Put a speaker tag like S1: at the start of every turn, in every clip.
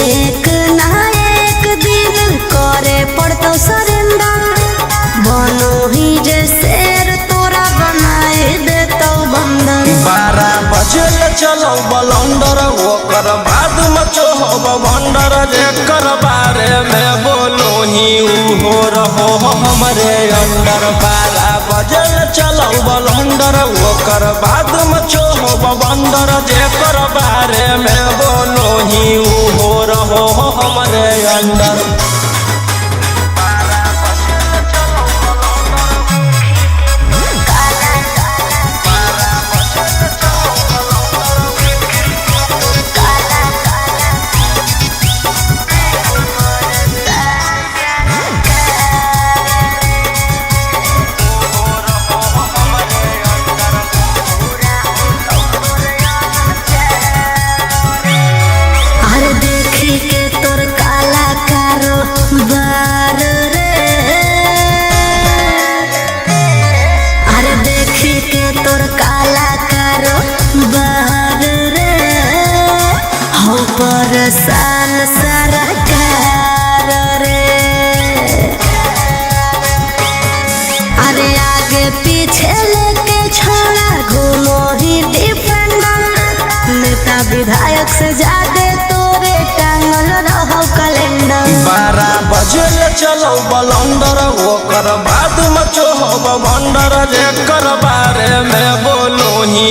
S1: एक ना एक दिन करे पड़तो सरेंडर। बनो ही जे शेर तोरा बनाए देतो बंदर।
S2: 12 बजे चलो बलंदर ओकर बाद मचो हो भंडर। जेकर बारे में बोलो ही हो रहो हमरे अंडर। 12 बजे चलो बलंदर ओकर बाद मचो हो बंदर। जेकर बारे में बोलो ही हो रहो हमरे अंडर।
S1: परेशान सरकार रे। अरे आगे पीछे लेके छोड़ा घूमो ही डिफेंडर। नेता विधायक से ज्यादा तोरे टांगल रहो कैलेंडर।
S2: 12 बजे चलो बलंदर ओकर बाद मचो हो भंडर। जेकर बारे में बोलो ही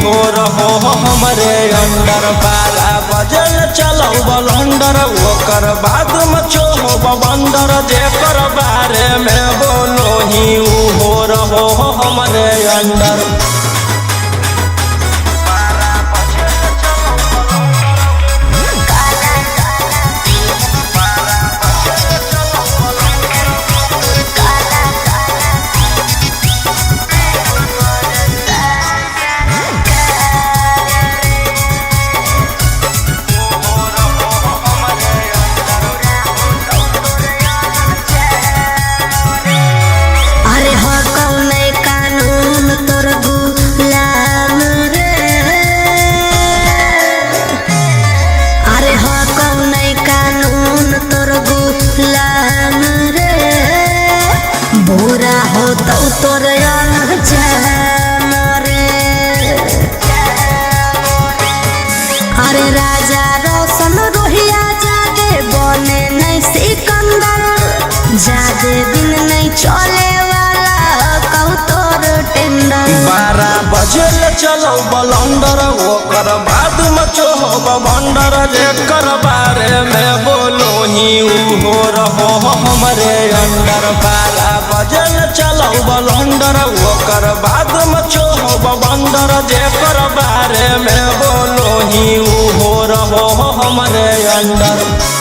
S2: हो रहो हमरे अंडर। 12 बजे चलो बलंदर ओकर बाद मचो हो बंदर। जेकर बारे में बोलो ही हो रहो हमरे अंडर।
S1: बुरा हो तो तोर अरे राजा रोशन रोहिया जादे बने नहीं सिकंदर। जादे दिन नहीं चले वाला कहू तोर टेंडर।
S2: 12 बजे चलो बलंदर ओकर बाद मचो हो भंडर। जेकर बारे में बोलो ही हो रहो हमरे अंडर। 12 बजे चलो बलंदर ओकर बाद मचो हो भंडर। जेकर बारे में बोलो ही हो रहो हमरे अंडर।